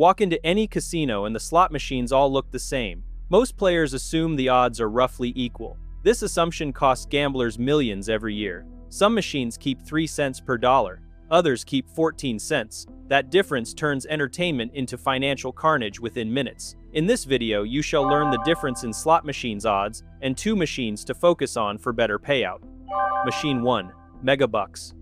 Walk into any casino and the slot machines all look the same. Most players assume the odds are roughly equal. This assumption costs gamblers millions every year. Some machines keep 3 cents per dollar. Others keep 14 cents. That difference turns entertainment into financial carnage within minutes. In this video, you shall learn the difference in slot machines odds and 2 machines to focus on for better payout. Machine 1. Megabucks.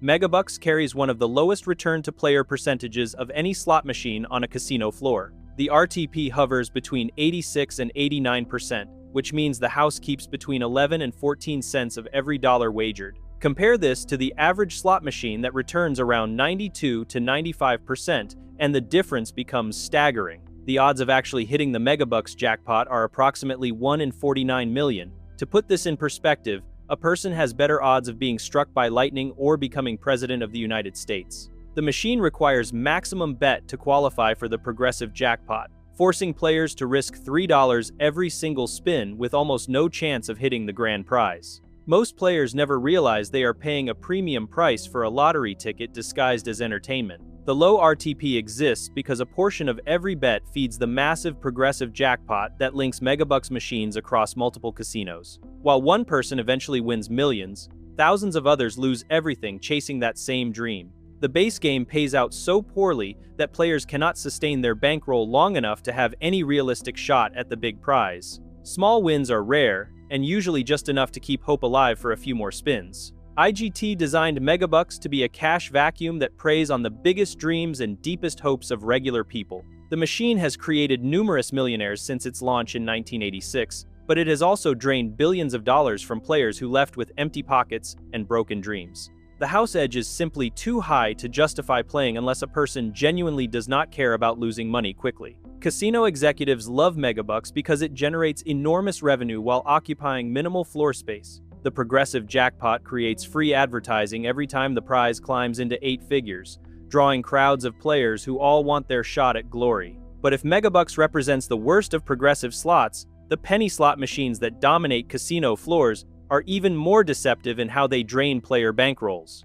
Megabucks carries one of the lowest return-to-player percentages of any slot machine on a casino floor. The RTP hovers between 86 and 89%, which means the house keeps between 11 and 14 cents of every dollar wagered. Compare this to the average slot machine that returns around 92 to 95%, and the difference becomes staggering. The odds of actually hitting the Megabucks jackpot are approximately 1 in 49 million. To put this in perspective, a person has better odds of being struck by lightning or becoming president of the United States. The machine requires maximum bet to qualify for the progressive jackpot, forcing players to risk $3 every single spin with almost no chance of hitting the grand prize. Most players never realize they are paying a premium price for a lottery ticket disguised as entertainment. The low RTP exists because a portion of every bet feeds the massive progressive jackpot that links Megabucks machines across multiple casinos. While one person eventually wins millions, thousands of others lose everything chasing that same dream. The base game pays out so poorly that players cannot sustain their bankroll long enough to have any realistic shot at the big prize. Small wins are rare, and usually just enough to keep hope alive for a few more spins. IGT designed Megabucks to be a cash vacuum that preys on the biggest dreams and deepest hopes of regular people. The machine has created numerous millionaires since its launch in 1986, but it has also drained billions of dollars from players who left with empty pockets and broken dreams. The house edge is simply too high to justify playing unless a person genuinely does not care about losing money quickly. Casino executives love Megabucks because it generates enormous revenue while occupying minimal floor space. The progressive jackpot creates free advertising every time the prize climbs into 8 figures, drawing crowds of players who all want their shot at glory. But if Megabucks represents the worst of progressive slots, the penny slot machines that dominate casino floors are even more deceptive in how they drain player bankrolls.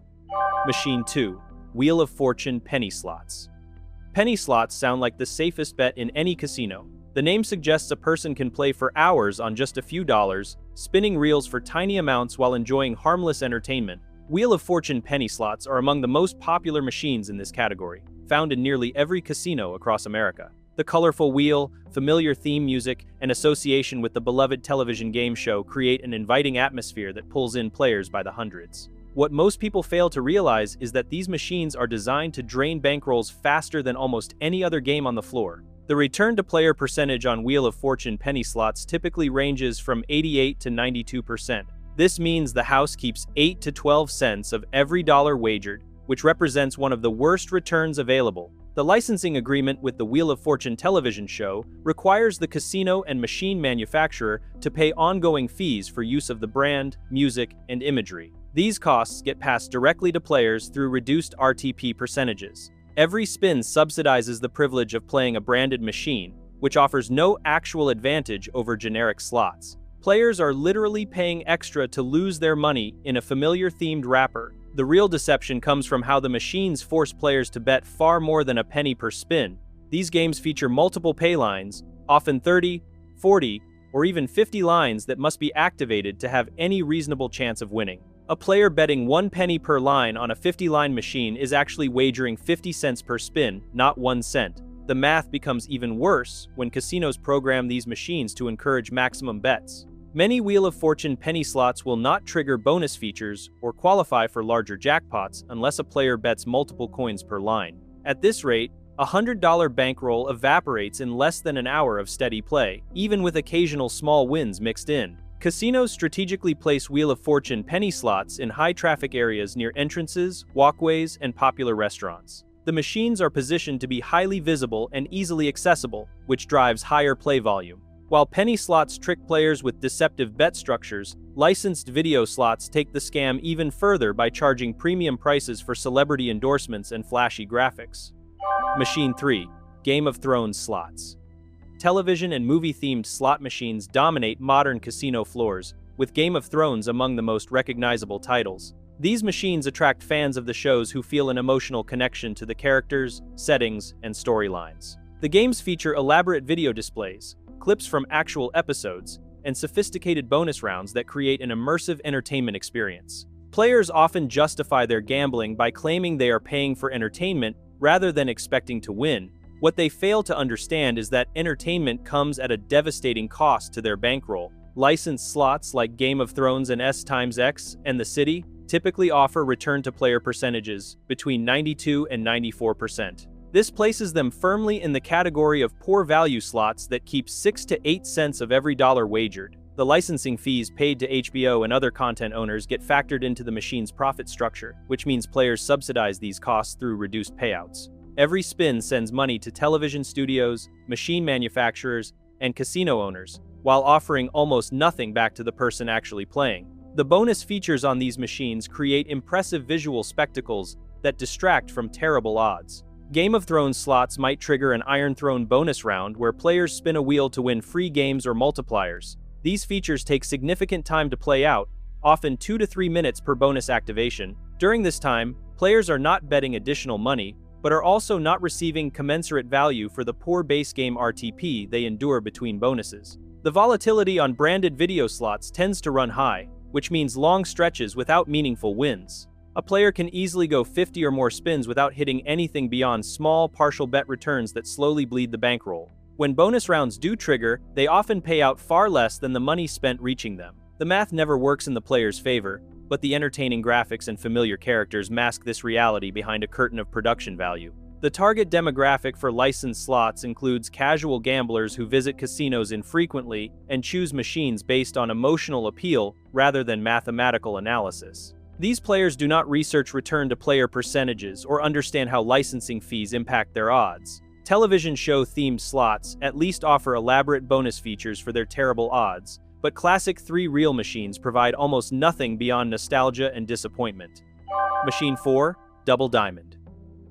Machine 2. Wheel of Fortune Penny Slots. Penny slots sound like the safest bet in any casino. The name suggests a person can play for hours on just a few dollars, spinning reels for tiny amounts while enjoying harmless entertainment. Wheel of Fortune penny slots are among the most popular machines in this category, found in nearly every casino across America. The colorful wheel, familiar theme music, and association with the beloved television game show create an inviting atmosphere that pulls in players by the hundreds. What most people fail to realize is that these machines are designed to drain bankrolls faster than almost any other game on the floor. The return-to-player percentage on Wheel of Fortune penny slots typically ranges from 88 to 92%. This means the house keeps 8 to 12 cents of every dollar wagered, which represents one of the worst returns available. The licensing agreement with the Wheel of Fortune television show requires the casino and machine manufacturer to pay ongoing fees for use of the brand, music, and imagery. These costs get passed directly to players through reduced RTP percentages. Every spin subsidizes the privilege of playing a branded machine, which offers no actual advantage over generic slots. Players are literally paying extra to lose their money in a familiar-themed wrapper. The real deception comes from how the machines force players to bet far more than a penny per spin. These games feature multiple pay lines, often 30, 40, or even 50 lines that must be activated to have any reasonable chance of winning. A player betting 1 penny per line on a 50-line machine is actually wagering 50 cents per spin, not 1 cent. The math becomes even worse when casinos program these machines to encourage maximum bets. Many Wheel of Fortune penny slots will not trigger bonus features or qualify for larger jackpots unless a player bets multiple coins per line. At this rate, a $100 bankroll evaporates in less than an hour of steady play, even with occasional small wins mixed in. Casinos strategically place Wheel of Fortune penny slots in high-traffic areas near entrances, walkways, and popular restaurants. The machines are positioned to be highly visible and easily accessible, which drives higher play volume. While penny slots trick players with deceptive bet structures, licensed video slots take the scam even further by charging premium prices for celebrity endorsements and flashy graphics. Machine 3. Game of Thrones Slots. Television and movie-themed slot machines dominate modern casino floors, with Game of Thrones among the most recognizable titles. These machines attract fans of the shows who feel an emotional connection to the characters, settings, and storylines. The games feature elaborate video displays, clips from actual episodes, and sophisticated bonus rounds that create an immersive entertainment experience. Players often justify their gambling by claiming they are paying for entertainment rather than expecting to win. What they fail to understand is that entertainment comes at a devastating cost to their bankroll. Licensed slots like Game of Thrones and S times X and The City typically offer return-to-player percentages between 92 and 94%. This places them firmly in the category of poor-value slots that keep 6 to 8 cents of every dollar wagered. The licensing fees paid to HBO and other content owners get factored into the machine's profit structure, which means players subsidize these costs through reduced payouts. Every spin sends money to television studios, machine manufacturers, and casino owners, while offering almost nothing back to the person actually playing. The bonus features on these machines create impressive visual spectacles that distract from terrible odds. Game of Thrones slots might trigger an Iron Throne bonus round where players spin a wheel to win free games or multipliers. These features take significant time to play out, often 2 to 3 minutes per bonus activation. During this time, players are not betting additional money, but are also not receiving commensurate value for the poor base game RTP they endure between bonuses. The volatility on branded video slots tends to run high, which means long stretches without meaningful wins. A player can easily go 50 or more spins without hitting anything beyond small, partial bet returns that slowly bleed the bankroll. When bonus rounds do trigger, they often pay out far less than the money spent reaching them. The math never works in the player's favor, but the entertaining graphics and familiar characters mask this reality behind a curtain of production value. The target demographic for licensed slots includes casual gamblers who visit casinos infrequently and choose machines based on emotional appeal rather than mathematical analysis. These players do not research return-to-player percentages or understand how licensing fees impact their odds. Television show-themed slots at least offer elaborate bonus features for their terrible odds, but classic 3-reel machines provide almost nothing beyond nostalgia and disappointment. Machine 4, Double Diamond.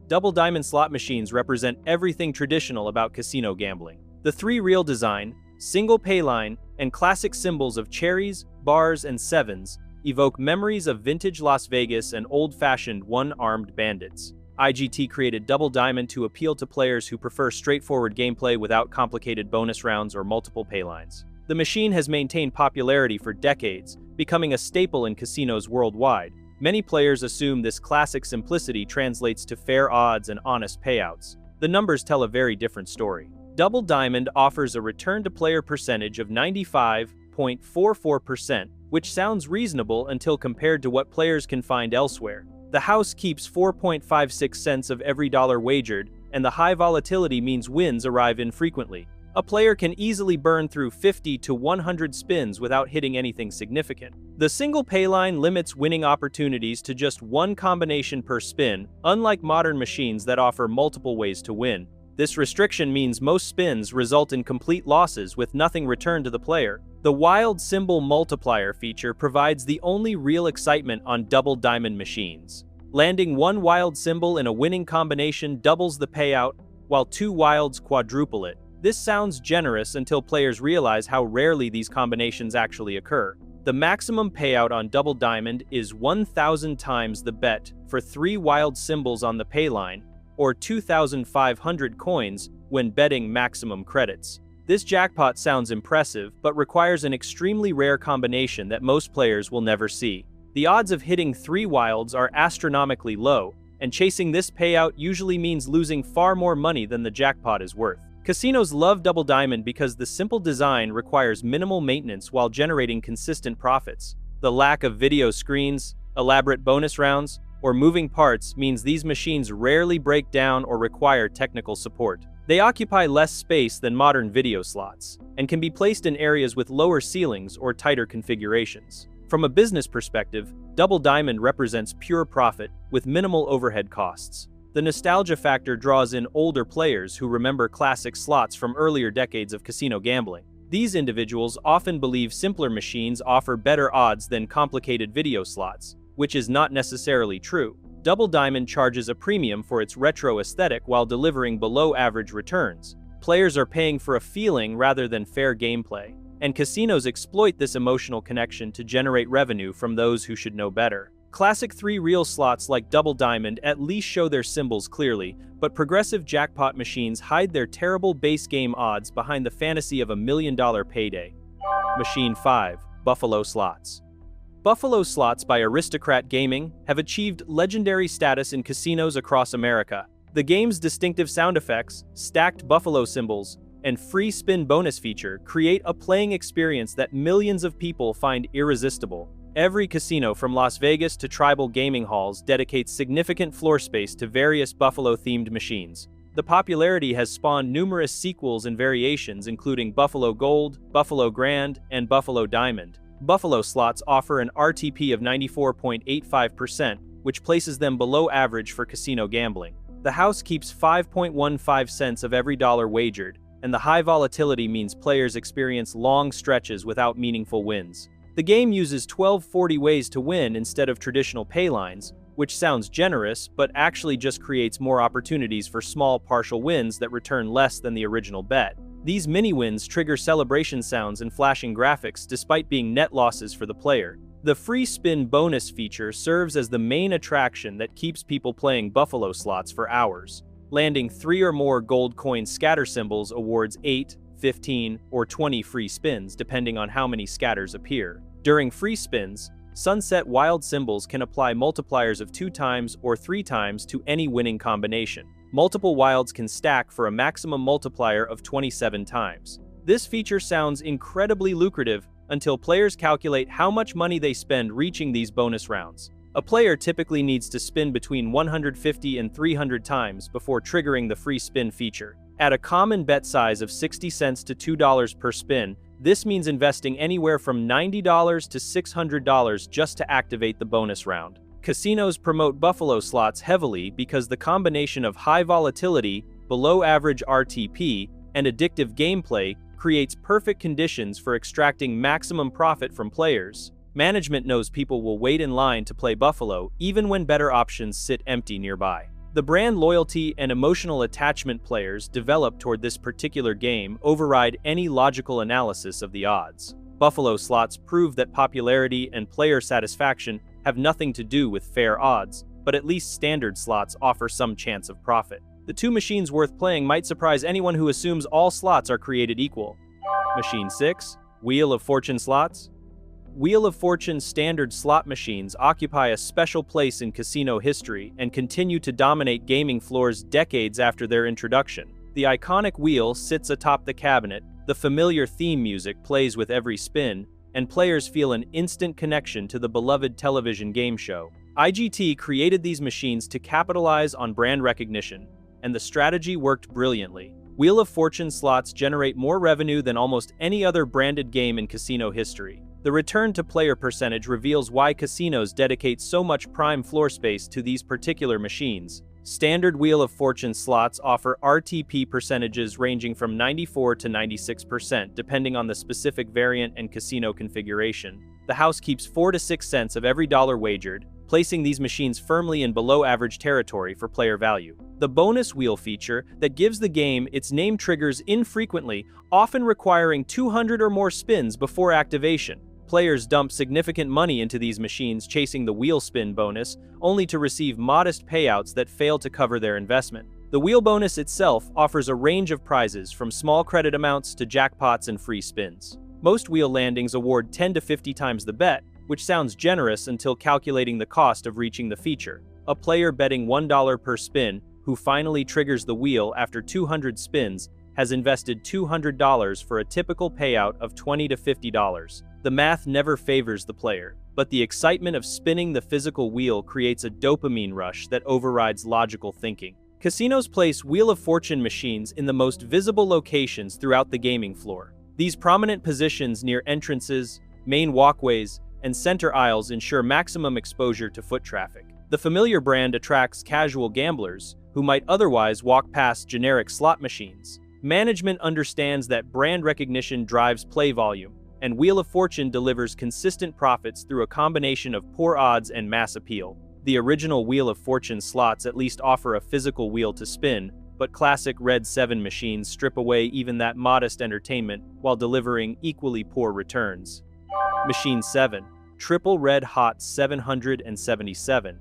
Double Diamond slot machines represent everything traditional about casino gambling. The 3-reel design, single pay line, and classic symbols of cherries, bars, and sevens evoke memories of vintage Las Vegas and old-fashioned one-armed bandits. IGT created Double Diamond to appeal to players who prefer straightforward gameplay without complicated bonus rounds or multiple paylines. The machine has maintained popularity for decades, becoming a staple in casinos worldwide. Many players assume this classic simplicity translates to fair odds and honest payouts. The numbers tell a very different story. Double Diamond offers a return-to-player percentage of 95.44%, which sounds reasonable until compared to what players can find elsewhere. The house keeps 4.56 cents of every dollar wagered, and the high volatility means wins arrive infrequently. A player can easily burn through 50 to 100 spins without hitting anything significant. The single pay line limits winning opportunities to just one combination per spin, unlike modern machines that offer multiple ways to win. This restriction means most spins result in complete losses with nothing returned to the player. The Wild Symbol Multiplier feature provides the only real excitement on Double Diamond machines. Landing one wild symbol in a winning combination doubles the payout, while 2 wilds quadruple it. This sounds generous until players realize how rarely these combinations actually occur. The maximum payout on Double Diamond is 1,000 times the bet for 3 wild symbols on the payline, or 2,500 coins when betting maximum credits. This jackpot sounds impressive, but requires an extremely rare combination that most players will never see. The odds of hitting 3 wilds are astronomically low, and chasing this payout usually means losing far more money than the jackpot is worth. Casinos love Double Diamond because the simple design requires minimal maintenance while generating consistent profits. The lack of video screens, elaborate bonus rounds, or moving parts means these machines rarely break down or require technical support. They occupy less space than modern video slots, and can be placed in areas with lower ceilings or tighter configurations. From a business perspective, Double Diamond represents pure profit with minimal overhead costs. The nostalgia factor draws in older players who remember classic slots from earlier decades of casino gambling. These individuals often believe simpler machines offer better odds than complicated video slots, which is not necessarily true. Double Diamond charges a premium for its retro aesthetic while delivering below-average returns. Players are paying for a feeling rather than fair gameplay, and casinos exploit this emotional connection to generate revenue from those who should know better. Classic 3-reel slots like Double Diamond at least show their symbols clearly, but progressive jackpot machines hide their terrible base game odds behind the fantasy of a $1 million payday. Machine 5. Buffalo Slots. Buffalo Slots by Aristocrat Gaming have achieved legendary status in casinos across America. The game's distinctive sound effects, stacked buffalo symbols, and free spin bonus feature create a playing experience that millions of people find irresistible. Every casino from Las Vegas to tribal gaming halls dedicates significant floor space to various Buffalo-themed machines. The popularity has spawned numerous sequels and variations including Buffalo Gold, Buffalo Grand, and Buffalo Diamond. Buffalo Slots offer an RTP of 94.85%, which places them below average for casino gambling. The house keeps 5.15 cents of every dollar wagered, and the high volatility means players experience long stretches without meaningful wins. The game uses 1240 ways to win instead of traditional pay lines, which sounds generous but actually just creates more opportunities for small partial wins that return less than the original bet. These mini-wins trigger celebration sounds and flashing graphics despite being net losses for the player. The free spin bonus feature serves as the main attraction that keeps people playing Buffalo Slots for hours. Landing 3 or more gold coin scatter symbols awards 8, 15, or 20 free spins depending on how many scatters appear. During free spins, Sunset Wild symbols can apply multipliers of 2 times or 3 times to any winning combination. Multiple wilds can stack for a maximum multiplier of 27 times. This feature sounds incredibly lucrative until players calculate how much money they spend reaching these bonus rounds. A player typically needs to spin between 150 and 300 times before triggering the free spin feature. At a common bet size of 60 cents to $2 per spin, this means investing anywhere from $90 to $600 just to activate the bonus round. Casinos promote Buffalo Slots heavily because the combination of high volatility, below-average RTP, and addictive gameplay creates perfect conditions for extracting maximum profit from players. Management knows people will wait in line to play Buffalo even when better options sit empty nearby. The brand loyalty and emotional attachment players develop toward this particular game override any logical analysis of the odds. Buffalo Slots prove that popularity and player satisfaction have nothing to do with fair odds, but at least standard slots offer some chance of profit. The 2 machines worth playing might surprise anyone who assumes all slots are created equal. Machine 6. Wheel of Fortune Slots. Wheel of Fortune standard slot machines occupy a special place in casino history and continue to dominate gaming floors decades after their introduction. The iconic wheel sits atop the cabinet, the familiar theme music plays with every spin, and players feel an instant connection to the beloved television game show. IGT created these machines to capitalize on brand recognition, and the strategy worked brilliantly. Wheel of Fortune slots generate more revenue than almost any other branded game in casino history. The return to player percentage reveals why casinos dedicate so much prime floor space to these particular machines. Standard Wheel of Fortune slots offer RTP percentages ranging from 94 to 96% depending on the specific variant and casino configuration. The house keeps 4 to 6 cents of every dollar wagered, placing these machines firmly in below-average territory for player value. The bonus wheel feature that gives the game its name triggers infrequently, often requiring 200 or more spins before activation. Players dump significant money into these machines chasing the wheel spin bonus, only to receive modest payouts that fail to cover their investment. The wheel bonus itself offers a range of prizes from small credit amounts to jackpots and free spins. Most wheel landings award 10 to 50 times the bet, which sounds generous until calculating the cost of reaching the feature. A player betting $1 per spin, who finally triggers the wheel after 200 spins, has invested $200 for a typical payout of $20 to $50. The math never favors the player, but the excitement of spinning the physical wheel creates a dopamine rush that overrides logical thinking. Casinos place Wheel of Fortune machines in the most visible locations throughout the gaming floor. These prominent positions near entrances, main walkways, and center aisles ensure maximum exposure to foot traffic. The familiar brand attracts casual gamblers who might otherwise walk past generic slot machines. Management understands that brand recognition drives play volume, and Wheel of Fortune delivers consistent profits through a combination of poor odds and mass appeal. The original Wheel of Fortune slots at least offer a physical wheel to spin, but classic Red 7 machines strip away even that modest entertainment while delivering equally poor returns. Machine 7. Triple Red Hot 777.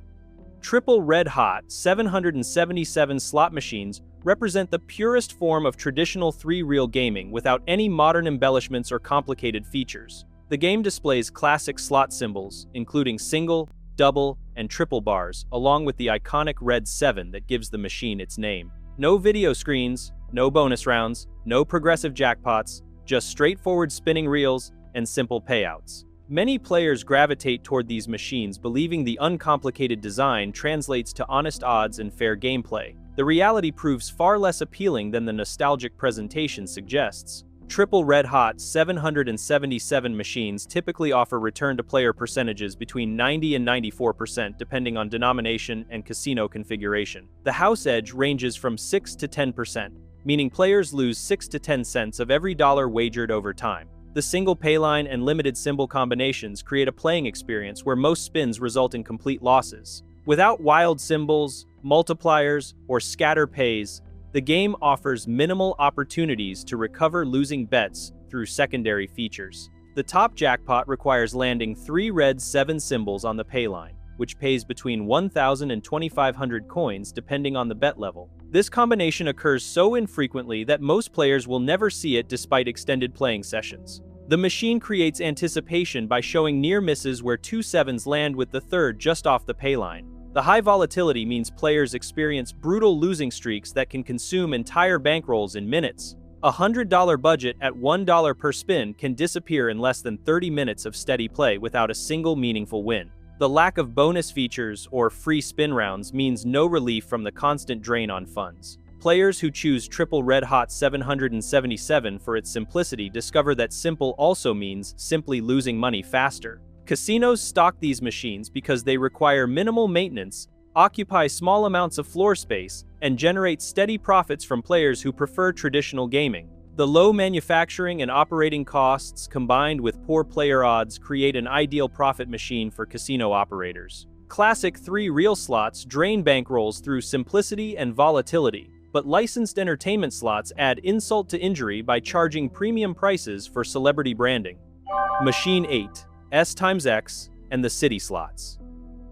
Triple Red Hot 777 slot machines represent the purest form of traditional three-reel gaming without any modern embellishments or complicated features. The game displays classic slot symbols, including single, double, and triple bars, along with the iconic red 7 that gives the machine its name. No video screens, no bonus rounds, no progressive jackpots, just straightforward spinning reels and simple payouts. Many players gravitate toward these machines, believing the uncomplicated design translates to honest odds and fair gameplay. The reality proves far less appealing than the nostalgic presentation suggests. Triple Red Hot 777 machines typically offer return-to-player percentages between 90 and 94% depending on denomination and casino configuration. The house edge ranges from 6 to 10%, meaning players lose 6 to 10 cents of every dollar wagered over time. The single payline and limited symbol combinations create a playing experience where most spins result in complete losses. Without wild symbols, multipliers, or scatter pays, the game offers minimal opportunities to recover losing bets through secondary features. The top jackpot requires landing 3 red 7 symbols on the payline, which pays between 1,000 and 2,500 coins depending on the bet level. This combination occurs so infrequently that most players will never see it despite extended playing sessions. The machine creates anticipation by showing near misses where 2 7s land with the third just off the payline. The high volatility means players experience brutal losing streaks that can consume entire bankrolls in minutes. A $100 budget at $1 per spin can disappear in less than 30 minutes of steady play without a single meaningful win. The lack of bonus features or free spin rounds means no relief from the constant drain on funds. Players who choose Triple Red Hot 777 for its simplicity discover that simple also means simply losing money faster. Casinos stock these machines because they require minimal maintenance, occupy small amounts of floor space, and generate steady profits from players who prefer traditional gaming. The low manufacturing and operating costs combined with poor player odds create an ideal profit machine for casino operators. Classic three-reel slots drain bankrolls through simplicity and volatility, but licensed entertainment slots add insult to injury by charging premium prices for celebrity branding. Machine 8. S times X, and the City Slots.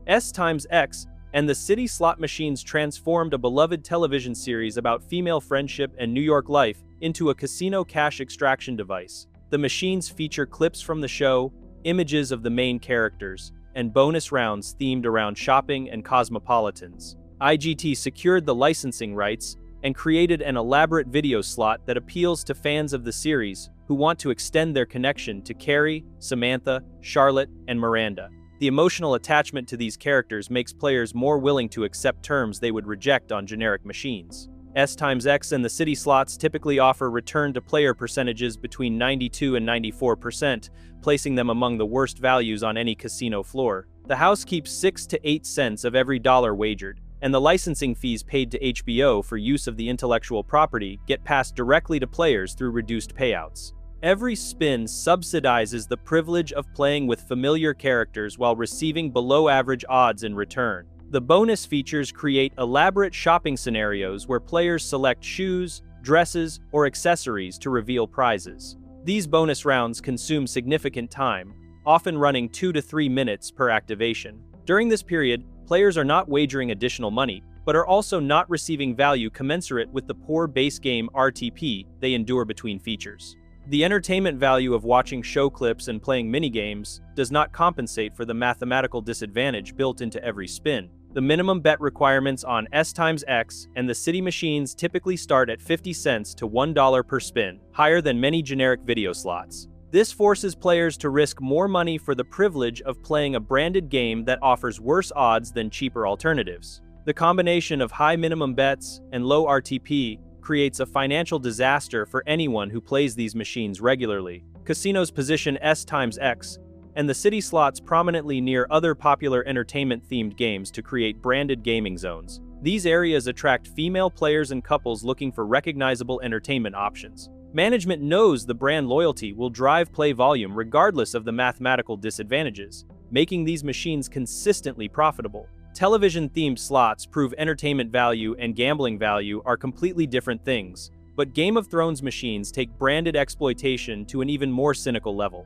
S times X and the City slot machines transformed a beloved television series about female friendship and New York life into a casino cash extraction device. The machines feature clips from the show, images of the main characters, and bonus rounds themed around shopping and cosmopolitans. IGT secured the licensing rights and created an elaborate video slot that appeals to fans of the series who want to extend their connection to Carrie, Samantha, Charlotte, and Miranda. The emotional attachment to these characters makes players more willing to accept terms they would reject on generic machines. S times X and the City Slots typically offer return-to-player percentages between 92 and 94%, placing them among the worst values on any casino floor. The house keeps 6 to 8 cents of every dollar wagered, and the licensing fees paid to HBO for use of the intellectual property get passed directly to players through reduced payouts. Every spin subsidizes the privilege of playing with familiar characters while receiving below-average odds in return. The bonus features create elaborate shopping scenarios where players select shoes, dresses, or accessories to reveal prizes. These bonus rounds consume significant time, often running 2 to 3 minutes per activation. During this period, players are not wagering additional money, but are also not receiving value commensurate with the poor base game RTP they endure between features. The entertainment value of watching show clips and playing minigames does not compensate for the mathematical disadvantage built into every spin. The minimum bet requirements on S times X and the City machines typically start at 50 cents to $1 per spin, higher than many generic video slots. This forces players to risk more money for the privilege of playing a branded game that offers worse odds than cheaper alternatives. The combination of high minimum bets and low RTP creates a financial disaster for anyone who plays these machines regularly. Casinos position S times X and the City Slots prominently near other popular entertainment-themed games to create branded gaming zones. These areas attract female players and couples looking for recognizable entertainment options. Management knows the brand loyalty will drive play volume regardless of the mathematical disadvantages, making these machines consistently profitable. Television-themed slots prove entertainment value and gambling value are completely different things, but Game of Thrones machines take branded exploitation to an even more cynical level.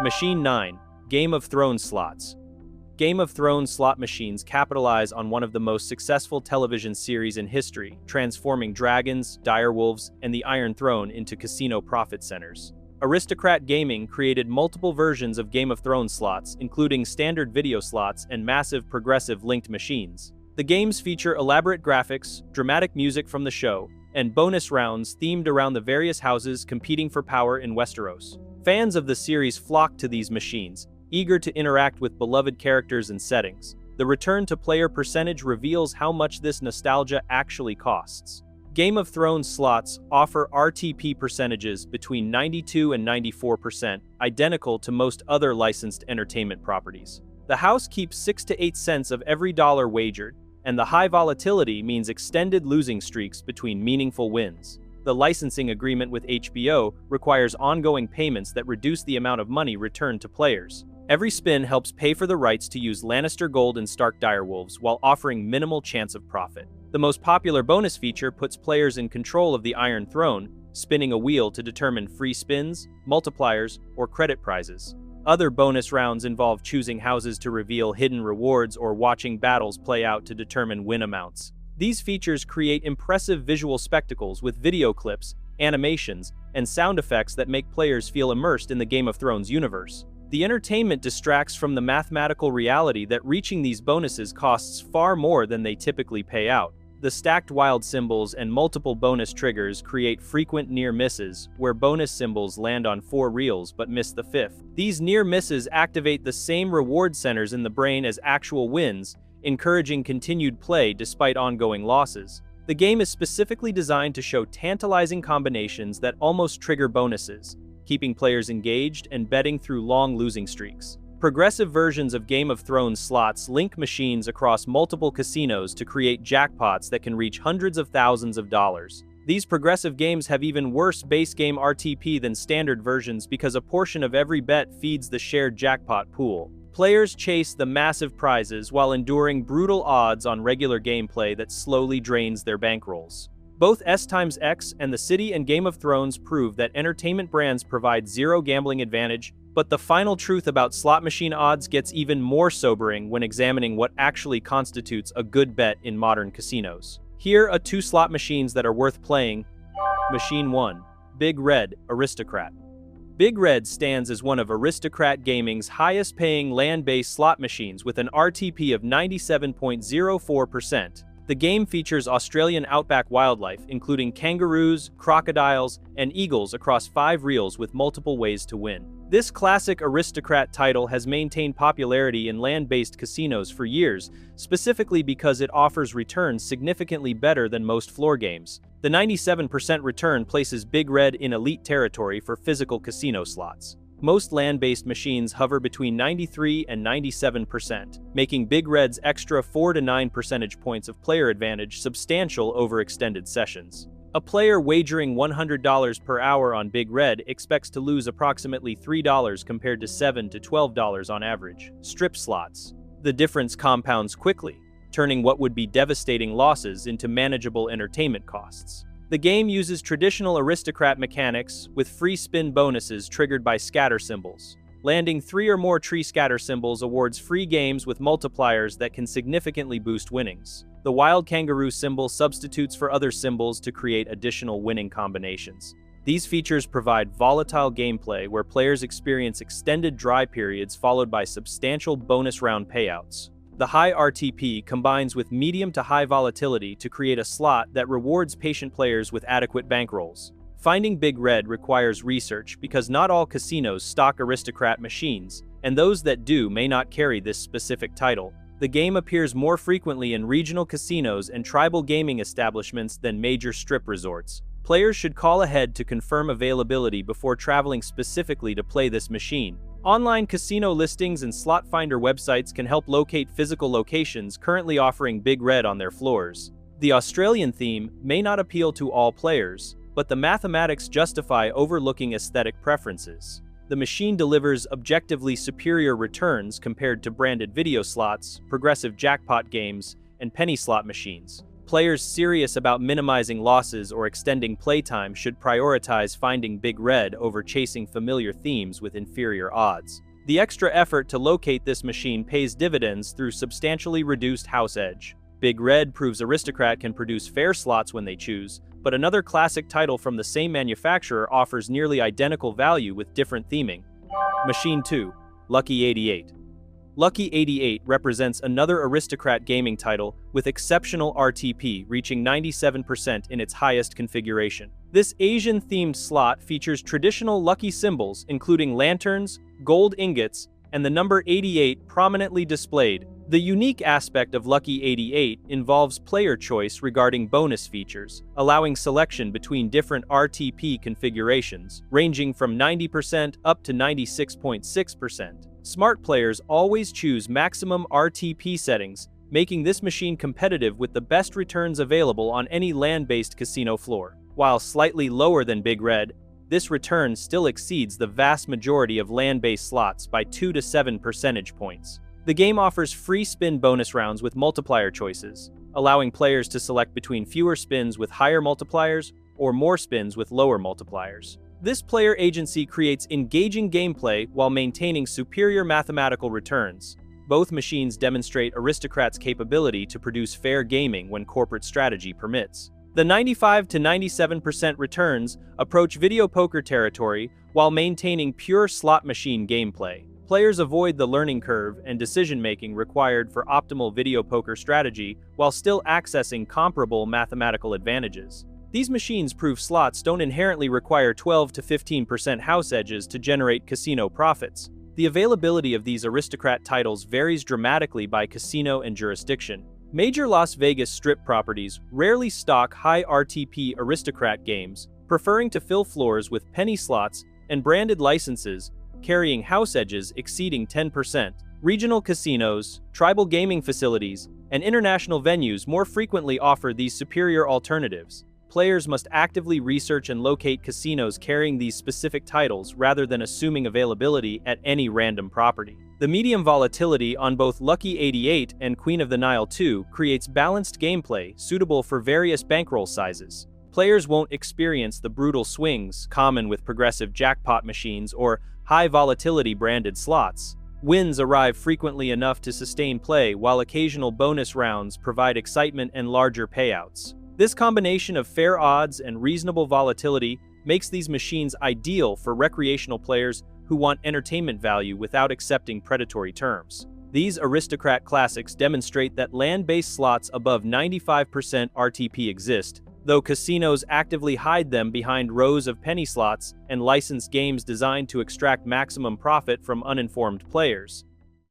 Machine 9. Game of Thrones slots. Game of Thrones slot machines capitalize on one of the most successful television series in history, transforming dragons, direwolves, and the Iron Throne into casino profit centers. Aristocrat Gaming created multiple versions of Game of Thrones slots, including standard video slots and massive progressive linked machines. The games feature elaborate graphics, dramatic music from the show, and bonus rounds themed around the various houses competing for power in Westeros. Fans of the series flock to these machines, eager to interact with beloved characters and settings. The return-to-player percentage reveals how much this nostalgia actually costs. Game of Thrones slots offer RTP percentages between 92 and 94%, identical to most other licensed entertainment properties. The house keeps 6 to 8 cents of every dollar wagered, and the high volatility means extended losing streaks between meaningful wins. The licensing agreement with HBO requires ongoing payments that reduce the amount of money returned to players. Every spin helps pay for the rights to use Lannister Gold and Stark Direwolves while offering minimal chance of profit. The most popular bonus feature puts players in control of the Iron Throne, spinning a wheel to determine free spins, multipliers, or credit prizes. Other bonus rounds involve choosing houses to reveal hidden rewards or watching battles play out to determine win amounts. These features create impressive visual spectacles with video clips, animations, and sound effects that make players feel immersed in the Game of Thrones universe. The entertainment distracts from the mathematical reality that reaching these bonuses costs far more than they typically pay out. The stacked wild symbols and multiple bonus triggers create frequent near misses, where bonus symbols land on 4 reels but miss the 5th. These near misses activate the same reward centers in the brain as actual wins, encouraging continued play despite ongoing losses. The game is specifically designed to show tantalizing combinations that almost trigger bonuses, keeping players engaged and betting through long losing streaks. Progressive versions of Game of Thrones slots link machines across multiple casinos to create jackpots that can reach hundreds of thousands of dollars. These progressive games have even worse base game RTP than standard versions because a portion of every bet feeds the shared jackpot pool. Players chase the massive prizes while enduring brutal odds on regular gameplay that slowly drains their bankrolls. Both S x X and The City and Game of Thrones prove that entertainment brands provide zero gambling advantage, but the final truth about slot machine odds gets even more sobering when examining what actually constitutes a good bet in modern casinos. Here are 2 slot machines that are worth playing. Machine 1. Big Red Aristocrat. Big Red stands as one of Aristocrat Gaming's highest-paying land-based slot machines with an RTP of 97.04%. The game features Australian outback wildlife, including kangaroos, crocodiles, and eagles across 5 reels with multiple ways to win. This classic Aristocrat title has maintained popularity in land-based casinos for years, specifically because it offers returns significantly better than most floor games. The 97% return places Big Red in elite territory for physical casino slots. Most land-based machines hover between 93 and 97%, making Big Red's extra 4 to 9 percentage points of player advantage substantial over extended sessions. A player wagering $100 per hour on Big Red expects to lose approximately $3 compared to $7 to $12 on average. Strip slots. The difference compounds quickly, turning what would be devastating losses into manageable entertainment costs. The game uses traditional Aristocrat mechanics with free spin bonuses triggered by scatter symbols. Landing 3 or more tree scatter symbols awards free games with multipliers that can significantly boost winnings. The wild kangaroo symbol substitutes for other symbols to create additional winning combinations. These features provide volatile gameplay where players experience extended dry periods followed by substantial bonus round payouts. The high RTP combines with medium to high volatility to create a slot that rewards patient players with adequate bankrolls. Finding Big Red requires research because not all casinos stock Aristocrat machines, and those that do may not carry this specific title. The game appears more frequently in regional casinos and tribal gaming establishments than major strip resorts. Players should call ahead to confirm availability before traveling specifically to play this machine. Online casino listings and slot finder websites can help locate physical locations currently offering Big Red on their floors. The Australian theme may not appeal to all players, but the mathematics justify overlooking aesthetic preferences. The machine delivers objectively superior returns compared to branded video slots, progressive jackpot games, and penny slot machines. Players serious about minimizing losses or extending playtime should prioritize finding Big Red over chasing familiar themes with inferior odds. The extra effort to locate this machine pays dividends through substantially reduced house edge. Big Red proves Aristocrat can produce fair slots when they choose, but another classic title from the same manufacturer offers nearly identical value with different theming. Machine 2, Lucky 88. Lucky 88 represents another Aristocrat gaming title with exceptional RTP reaching 97% in its highest configuration. This Asian-themed slot features traditional lucky symbols including lanterns, gold ingots, and the number 88 prominently displayed. The unique aspect of Lucky 88 involves player choice regarding bonus features, allowing selection between different RTP configurations, ranging from 90% up to 96.6%. Smart players always choose maximum RTP settings, making this machine competitive with the best returns available on any land-based casino floor. While slightly lower than Big Red, this return still exceeds the vast majority of land-based slots by 2 to 7 percentage points. The game offers free spin bonus rounds with multiplier choices, allowing players to select between fewer spins with higher multipliers or more spins with lower multipliers. This player agency creates engaging gameplay while maintaining superior mathematical returns. Both machines demonstrate Aristocrat's capability to produce fair gaming when corporate strategy permits. The 95 to 97% returns approach video poker territory while maintaining pure slot machine gameplay. Players avoid the learning curve and decision-making required for optimal video poker strategy while still accessing comparable mathematical advantages. These machines prove slots don't inherently require 12 to 15% house edges to generate casino profits. The availability of these Aristocrat titles varies dramatically by casino and jurisdiction. Major Las Vegas Strip properties rarely stock high RTP Aristocrat games, preferring to fill floors with penny slots and branded licenses carrying house edges exceeding 10%. Regional casinos, tribal gaming facilities, and international venues more frequently offer these superior alternatives. Players must actively research and locate casinos carrying these specific titles rather than assuming availability at any random property. The medium volatility on both Lucky 88 and Queen of the Nile 2 creates balanced gameplay suitable for various bankroll sizes. Players won't experience the brutal swings common with progressive jackpot machines or high volatility branded slots. Wins arrive frequently enough to sustain play, while occasional bonus rounds provide excitement and larger payouts. This combination of fair odds and reasonable volatility makes these machines ideal for recreational players who want entertainment value without accepting predatory terms. These Aristocrat classics demonstrate that land-based slots above 95% RTP exist, though casinos actively hide them behind rows of penny slots and licensed games designed to extract maximum profit from uninformed players.